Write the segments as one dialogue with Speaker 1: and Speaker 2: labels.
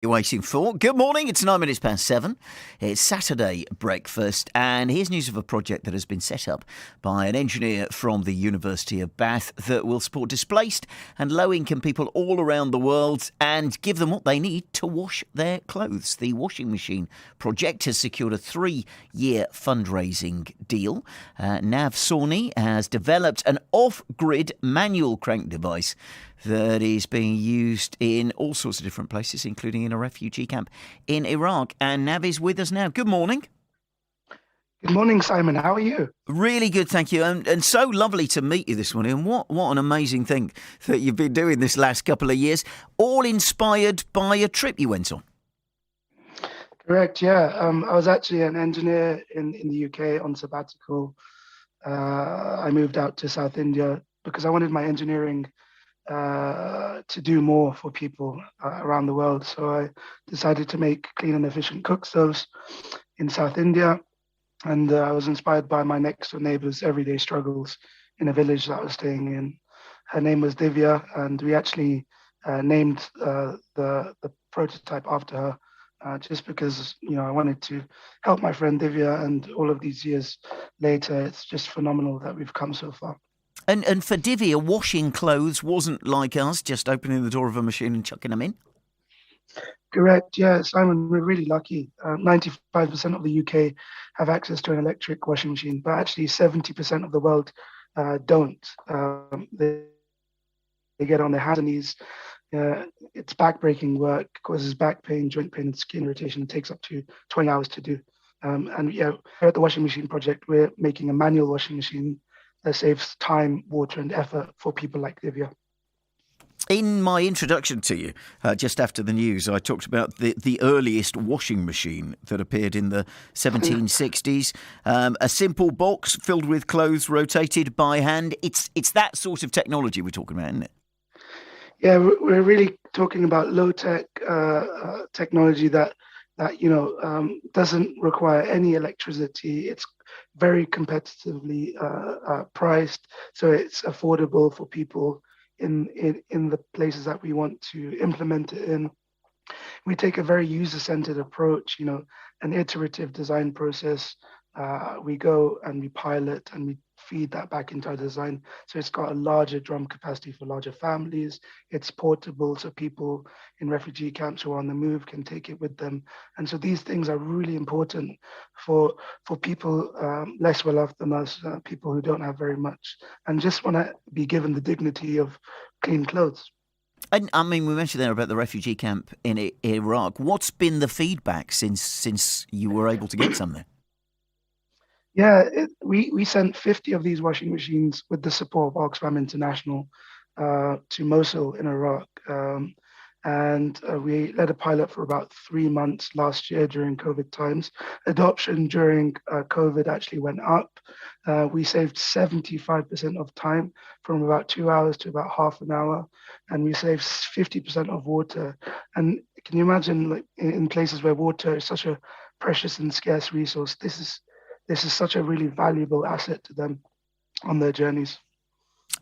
Speaker 1: You're waiting for. Good morning, it's 7:09. It's Saturday breakfast, and here's news of a project that has been set up by an engineer from the University of Bath that will support displaced and low-income people all around the world and give them what they need to wash their clothes. The washing machine project has secured a 3-year fundraising deal. Nav Sawney has developed an off-grid manual crank device that is being used in all sorts of different places, including in a refugee camp in Iraq. And Nav is with us now. Good morning.
Speaker 2: Good morning, Simon. How are you?
Speaker 1: Really good, thank you. And so lovely to meet you this morning. And what an amazing thing that you've been doing this last couple of years, all inspired by a trip you went on.
Speaker 2: Correct, yeah. I was actually an engineer in the UK on sabbatical. I moved out to South India because I wanted my engineering to do more for people around the world. So I decided to make clean and efficient cook stoves in South India. And I was inspired by my next door neighbor's everyday struggles in a village that I was staying in. Her name was Divya, and we actually named the prototype after her, just because I wanted to help my friend Divya. And all of these years later, it's just phenomenal that we've come so far.
Speaker 1: And for Divya, washing clothes wasn't like us, just opening the door of a machine and chucking them in?
Speaker 2: Correct, yeah, Simon, we're really lucky. 95% of the UK have access to an electric washing machine, but actually 70% of the world don't. They get on their hands and knees. It's back-breaking work, causes back pain, joint pain, and skin irritation. It takes up to 20 hours to do. Here at the Washing Machine Project, we're making a manual washing machine that saves time, water, and effort for people like Divya.
Speaker 1: In my introduction to you, just after the news, I talked about the earliest washing machine that appeared in the 1760s. A simple box filled with clothes rotated by hand. It's that sort of technology we're talking about, isn't it?
Speaker 2: Yeah, we're really talking about low-tech technology that doesn't require any electricity. It's very competitively priced, so it's affordable for people in the places that we want to implement it in. We take a very user-centered approach, an iterative design process. We go and we pilot and we feed that back into our design. So it's got a larger drum capacity for larger families. It's portable, so people in refugee camps who are on the move can take it with them. And so these things are really important for people less well off than us, people who don't have very much, and just want to be given the dignity of clean clothes.
Speaker 1: And I mean, we mentioned there about the refugee camp in Iraq. What's been the feedback since you were able to get some there?
Speaker 2: Yeah, we sent 50 of these washing machines with the support of Oxfam International to Mosul in Iraq. And we led a pilot for about 3 months last year during COVID times. Adoption during COVID actually went up. We saved 75% of time, from about 2 hours to about half an hour. And we saved 50% of water. And can you imagine, like, in places where water is such a precious and scarce resource, this is such a really valuable asset to them on their journeys.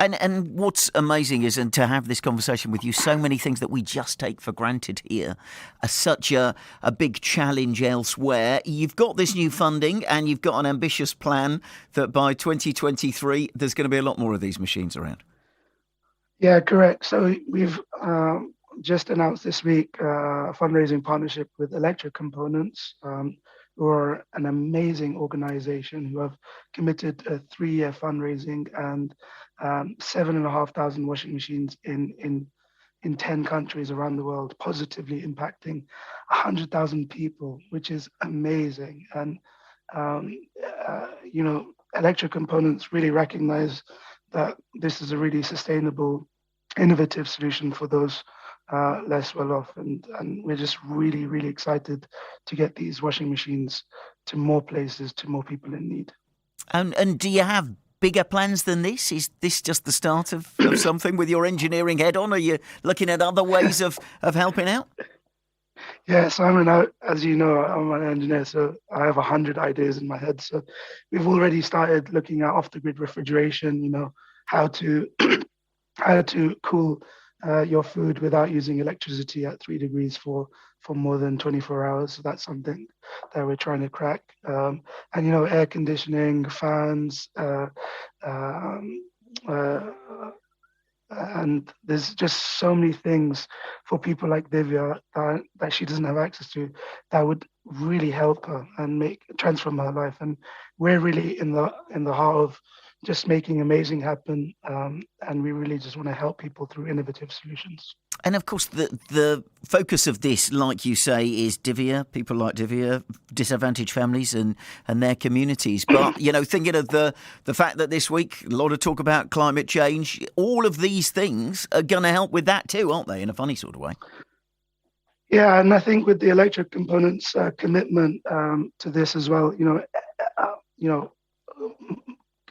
Speaker 1: And what's amazing is, and to have this conversation with you, so many things that we just take for granted here are such a big challenge elsewhere. You've got this new funding and you've got an ambitious plan that by 2023 there's going to be a lot more of these machines around.
Speaker 2: Yeah, correct. So we've just announced this week a fundraising partnership with Electric Components, who are an amazing organization who have committed a 3-year fundraising and 7,500 washing machines in 10 countries around the world, positively impacting 100,000 people, which is amazing. And, Electric Components really recognize that this is a really sustainable, innovative solution for those less well off, and we're just really, really excited to get these washing machines to more places, to more people in need.
Speaker 1: And do you have bigger plans than this? Is this just the start of something with your engineering head on? Are you looking at other ways of helping out?
Speaker 2: Yeah, Simon, as you know, I'm an engineer, so I have 100 ideas in my head. So we've already started looking at off-the-grid refrigeration, how to cool your food without using electricity at 3 degrees for more than 24 hours. So that's something that we're trying to crack. And air conditioning, fans, um, uh, and there's just so many things for people like Divya that she doesn't have access to that would really help her and transform her life. And we're really in the heart of just making amazing happen, and we really just want to help people through innovative solutions.
Speaker 1: And of course, the focus of this, like you say, is Divya, people like Divya, disadvantaged families and their communities. But, thinking of the fact that this week, a lot of talk about climate change, all of these things are going to help with that too, aren't they, in a funny sort of way?
Speaker 2: Yeah, and I think with the electric components commitment to this as well,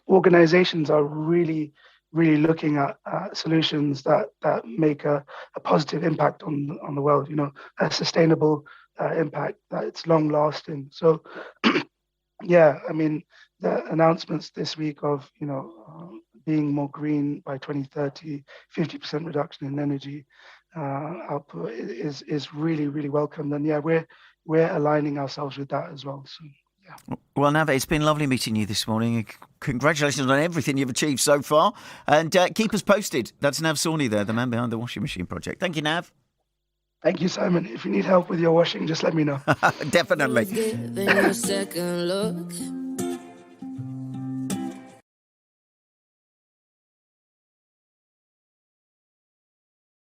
Speaker 2: organizations are really looking at solutions that make a positive impact on the world, a sustainable impact that's long lasting. So yeah, I mean, the announcements this week of being more green by 2030, 50% reduction in energy output is really welcome. And yeah, we're aligning ourselves with that as well. So yeah.
Speaker 1: Well, Nav, it's been lovely meeting you this morning. Congratulations on everything you've achieved so far. And keep us posted. That's Nav Sawney there, the man behind the washing machine project. Thank you, Nav.
Speaker 2: Thank you, Simon. If you need help with your washing, just let me know.
Speaker 1: Definitely.
Speaker 3: Giving you a second look.